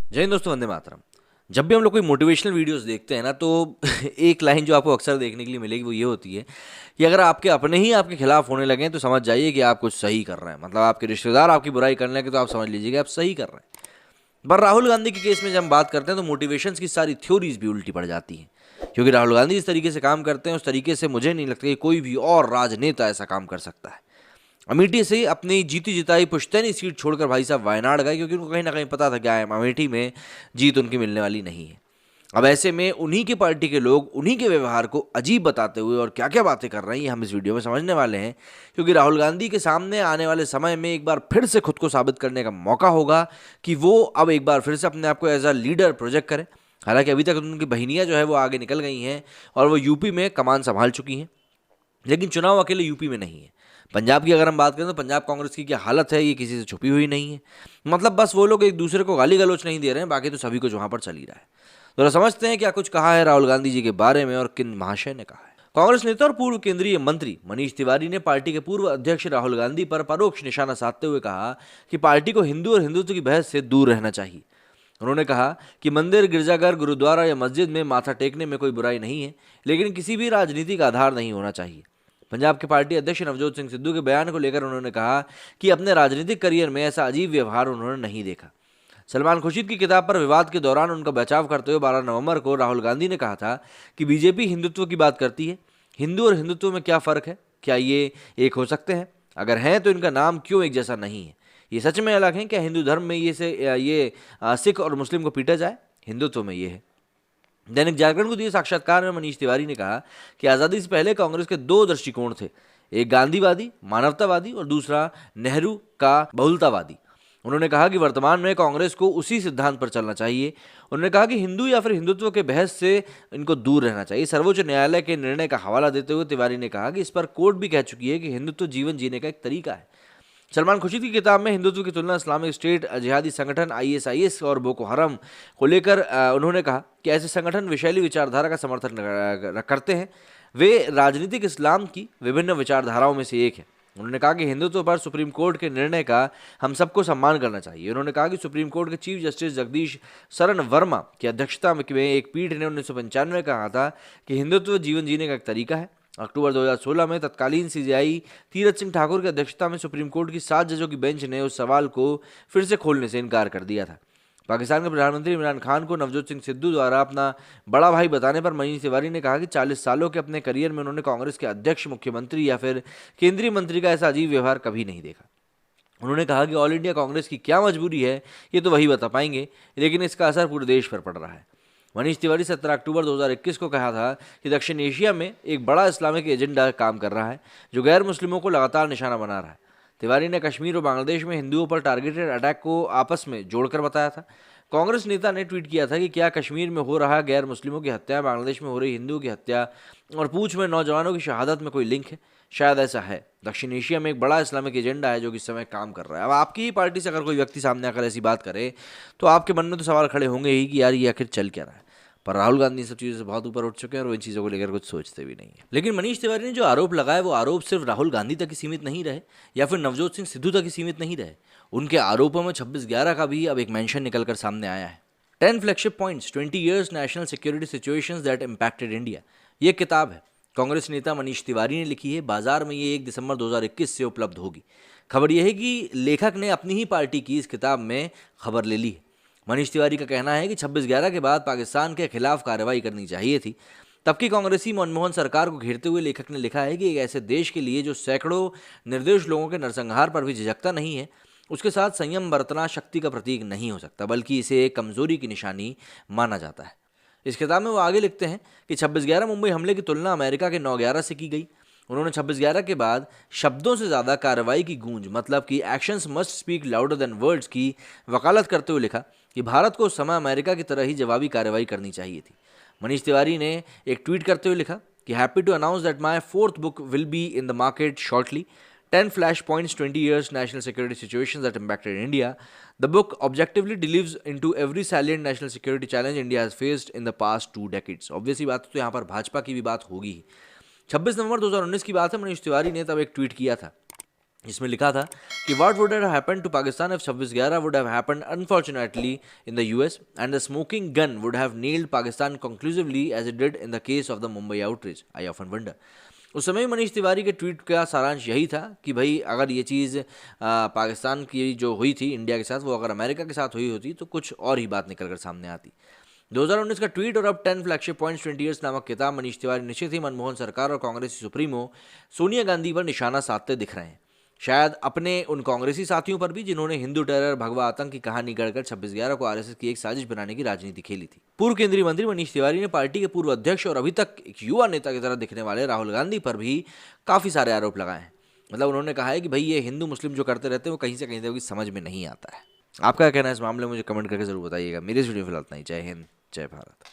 जय हिंद दोस्तों, वंदे मातरम। जब भी हम लोग कोई मोटिवेशनल वीडियोस देखते हैं ना, तो एक लाइन जो आपको अक्सर देखने के लिए मिलेगी वो ये होती है कि अगर आपके अपने ही आपके खिलाफ होने लगे तो समझ जाइए कि आप कुछ सही कर रहे हैं। मतलब आपके रिश्तेदार आपकी बुराई करने लगे तो आप समझ लीजिए कि आप सही कर रहे हैं। पर राहुल गांधी के केस में जब हम बात करते हैं तो मोटिवेशंस की सारी थ्योरीज भी उल्टी पड़ जाती हैं, क्योंकि राहुल गांधी जिस तरीके से काम करते हैं उस तरीके से मुझे नहीं लगता कि कोई भी और राजनेता ऐसा काम कर सकता है। अमेठी से अपनी जीती जिताई पुश्तैनी सीट छोड़कर भाई साहब वायनाड गए, क्योंकि उनको कहीं ना कहीं पता था कि अमेठी में जीत उनकी मिलने वाली नहीं है। अब ऐसे में उन्हीं के पार्टी के लोग उन्हीं के व्यवहार को अजीब बताते हुए और क्या क्या बातें कर रहे हैं ये हम इस वीडियो में समझने वाले हैं, क्योंकि राहुल गांधी के सामने आने वाले समय में एक बार फिर से खुद को साबित करने का मौका होगा कि वो अब एक बार फिर से अपने आप को एज अ लीडर प्रोजेक्ट करें। हालांकि अभी तक उनकी बहनियां जो है वो आगे निकल गई हैं और वो यूपी में कमान संभाल चुकी हैं, लेकिन चुनाव अकेले यूपी में नहीं है। पंजाब की अगर हम बात करें तो पंजाब कांग्रेस की क्या हालत है ये किसी से छुपी हुई नहीं है। मतलब बस वो लोग एक दूसरे को गाली गलौच नहीं दे रहे हैं, बाकी तो सभी कुछ वहां पर चल ही रहा है। तो समझते हैं क्या कुछ कहा है राहुल गांधी जी के बारे में और किन महाशय ने कहा है। कांग्रेस नेता और पूर्व केंद्रीय मंत्री मनीष तिवारी ने पार्टी के पूर्व अध्यक्ष राहुल गांधी पर परोक्ष निशाना साधते हुए कहा कि पार्टी को हिंदू और हिंदुत्व की बहस से दूर रहना चाहिए। उन्होंने कहा कि मंदिर, गिरजाघर, गुरुद्वारा या मस्जिद में माथा टेकने में कोई बुराई नहीं है, लेकिन किसी भी राजनीतिक आधार नहीं होना चाहिए। पंजाब के पार्टी अध्यक्ष नवजोत सिंह सिद्धू के बयान को लेकर उन्होंने कहा कि अपने राजनीतिक करियर में ऐसा अजीब व्यवहार उन्होंने नहीं देखा। सलमान खुर्शीद की किताब पर विवाद के दौरान उनका बचाव करते हुए 12 नवंबर को राहुल गांधी ने कहा था कि बीजेपी हिंदुत्व की बात करती है। हिंदू और हिंदुत्व में क्या फ़र्क है? क्या ये एक हो सकते हैं? अगर हैं तो इनका नाम क्यों एक जैसा नहीं है? ये सच में अलग है क्या? हिंदू धर्म में सिख और मुस्लिम को पीटा जाए, हिंदुत्व में ये है। दैनिक जागरण को दिए साक्षात्कार में मनीष तिवारी ने कहा कि आज़ादी से पहले कांग्रेस के दो दृष्टिकोण थे, एक गांधीवादी मानवतावादी और दूसरा नेहरू का बहुलतावादी। उन्होंने कहा कि वर्तमान में कांग्रेस को उसी सिद्धांत पर चलना चाहिए। उन्होंने कहा कि हिंदू या फिर हिंदुत्व के बहस से इनको दूर रहना चाहिए। सर्वोच्च न्यायालय के निर्णय का हवाला देते हुए तिवारी ने कहा कि इस पर कोर्ट भी कह चुकी है कि हिंदुत्व जीवन जीने का एक तरीका है। सलमान खुर्शीद की किताब में हिंदुत्व की तुलना इस्लामिक स्टेट, जिहादी संगठन आईएसआईएस और बोको हरम को लेकर उन्होंने कहा कि ऐसे संगठन विषैली विचारधारा का समर्थन करते हैं। वे राजनीतिक इस्लाम की विभिन्न विचारधाराओं में से एक है। उन्होंने कहा कि हिंदुत्व पर सुप्रीम कोर्ट के निर्णय का हम सबको सम्मान करना चाहिए। उन्होंने कहा कि सुप्रीम कोर्ट के चीफ जस्टिस जगदीश शरण वर्मा की अध्यक्षता में एक पीठ ने 1995 में कहा था कि हिंदुत्व जीवन जीने का एक तरीका है। अक्टूबर 2016 में तत्कालीन सीजेआई तीरथ सिंह ठाकुर की अध्यक्षता में सुप्रीम कोर्ट की 7 जजों की बेंच ने उस सवाल को फिर से खोलने से इनकार कर दिया था। पाकिस्तान के प्रधानमंत्री इमरान खान को नवजोत सिंह सिद्धू द्वारा अपना बड़ा भाई बताने पर मनीष तिवारी ने कहा कि 40 सालों के अपने करियर में उन्होंने कांग्रेस के अध्यक्ष, मुख्यमंत्री या फिर केंद्रीय मंत्री का ऐसा अजीब व्यवहार कभी नहीं देखा। उन्होंने कहा कि ऑल इंडिया कांग्रेस की क्या मजबूरी है ये तो वही बता पाएंगे, लेकिन इसका असर पूरे देश पर पड़ रहा है। मनीष तिवारी 17 अक्टूबर 2021 को कहा था कि दक्षिण एशिया में एक बड़ा इस्लामिक एजेंडा काम कर रहा है जो गैर मुस्लिमों को लगातार निशाना बना रहा है। तिवारी ने कश्मीर और बांग्लादेश में हिंदुओं पर टारगेटेड अटैक को आपस में जोड़कर बताया था। कांग्रेस नेता ने ट्वीट किया था कि क्या कश्मीर में हो रहा गैर मुस्लिमों की हत्या, बांग्लादेश में हो रही हिंदुओं की हत्या और पूंछ में नौजवानों की शहादत में कोई लिंक है? शायद ऐसा है। दक्षिण एशिया में एक बड़ा इस्लामिक एजेंडा है जो कि इस समय काम कर रहा है। अब आपकी ही पार्टी से अगर कोई व्यक्ति सामने आकर ऐसी बात करे तो आपके मन में तो सवाल खड़े होंगे ही कि यार ये आखिर चल क्या रहा है। पर राहुल गांधी इन सब चीज़ों से बहुत ऊपर उठ चुके हैं और वो इन चीज़ों को लेकर कुछ सोचते भी नहीं है। लेकिन मनीष तिवारी ने जो आरोप लगाए वो आरोप सिर्फ राहुल गांधी तक ही सीमित नहीं रहे या फिर नवजोत सिंह सिद्धू तक ही सीमित नहीं रहे। उनके आरोपों में 26/11 का भी अब एक मेंशन निकलकर सामने आया है। 10 flagship points, 20 years national security situations that impacted India, ये किताब है, कांग्रेस नेता मनीष तिवारी ने लिखी है। बाजार में ये 1 दिसंबर 2021 से उपलब्ध होगी। खबर यह है कि लेखक ने अपनी ही पार्टी की इस किताब में खबर ले ली है। मनीष तिवारी का कहना है कि 26/11 के बाद पाकिस्तान के खिलाफ कार्रवाई करनी चाहिए थी। तब की कांग्रेसी मनमोहन सरकार को घेरते हुए लेखक ने लिखा है कि एक ऐसे देश के लिए जो सैकड़ों निर्दोष लोगों के नरसंहार पर भी झिझकता नहीं है, उसके साथ संयम बरतना शक्ति का प्रतीक नहीं हो सकता, बल्कि इसे एक कमजोरी की निशानी माना जाता है। इस किताब में वो आगे लिखते हैं कि 26/11 मुंबई हमले की तुलना अमेरिका के 9/11 से की गई। उन्होंने 26/11 के बाद शब्दों से ज़्यादा कार्रवाई की गूंज, मतलब कि actions must speak louder than words की वकालत करते हुए लिखा कि भारत को उस समय अमेरिका की तरह ही जवाबी कार्रवाई करनी चाहिए थी। मनीष तिवारी ने एक ट्वीट करते हुए लिखा कि happy to announce that my 4th book will be in the market shortly, 10 flash points, 20 years national security situations that impacted India. The book objectively delves into every salient national security challenge India has faced in the past 2 decades. Obviously बात तो यहाँ पर भाजपा की भी बात होगी ही। 26 नवंबर 2019 की बात है। मनीष तिवारी ने तब एक ट्वीट किया था इसमें लिखा था कि what would have happened to Pakistan if 26/11 would have happened unfortunately in the US and the smoking gun would have nailed Pakistan conclusively as it did in the case of the Mumbai outreach. I often wonder. उस समय मनीष तिवारी के tweet का सारांश यही था कि भाई अगर ये चीज़ पाकिस्तान की जो हुई थी इंडिया के साथ, वो अगर अमेरिका के साथ हुई होती तो कुछ और ही बात निकल कर सामने आती। 2019 का ट्वीट और अब 10 फ्लैगशिप पॉइंट्स 20 ईयर्स नामक किताब मनीष तिवारी निश्चित ही मनमोहन सरकार और कांग्रेसी सुप्रीमो सोनिया गांधी पर निशाना साधते दिख रहे हैं, शायद अपने उन कांग्रेसी साथियों पर भी जिन्होंने हिंदू टेरर भगवा आतंक की कहानी गढ़कर 26/11 को आरएसएस की एक साजिश बनाने की राजनीति खेली थी। पूर्व केंद्रीय मंत्री मनीष तिवारी ने पार्टी के पूर्व अध्यक्ष और अभी तक एक युवा नेता की तरह दिखने वाले राहुल गांधी पर भी काफी सारे आरोप लगाए हैं। मतलब उन्होंने कहा है कि भाई ये हिंदू मुस्लिम जो करते रहते हैं वो कहीं से कहीं तक समझ में नहीं आता है। आपका क्या कहना है इस मामले में, मुझे कमेंट करके जरूर बताइएगा। मेरे इस वीडियो में फिलहाल इतना ही। जय हिंद, जय भारत।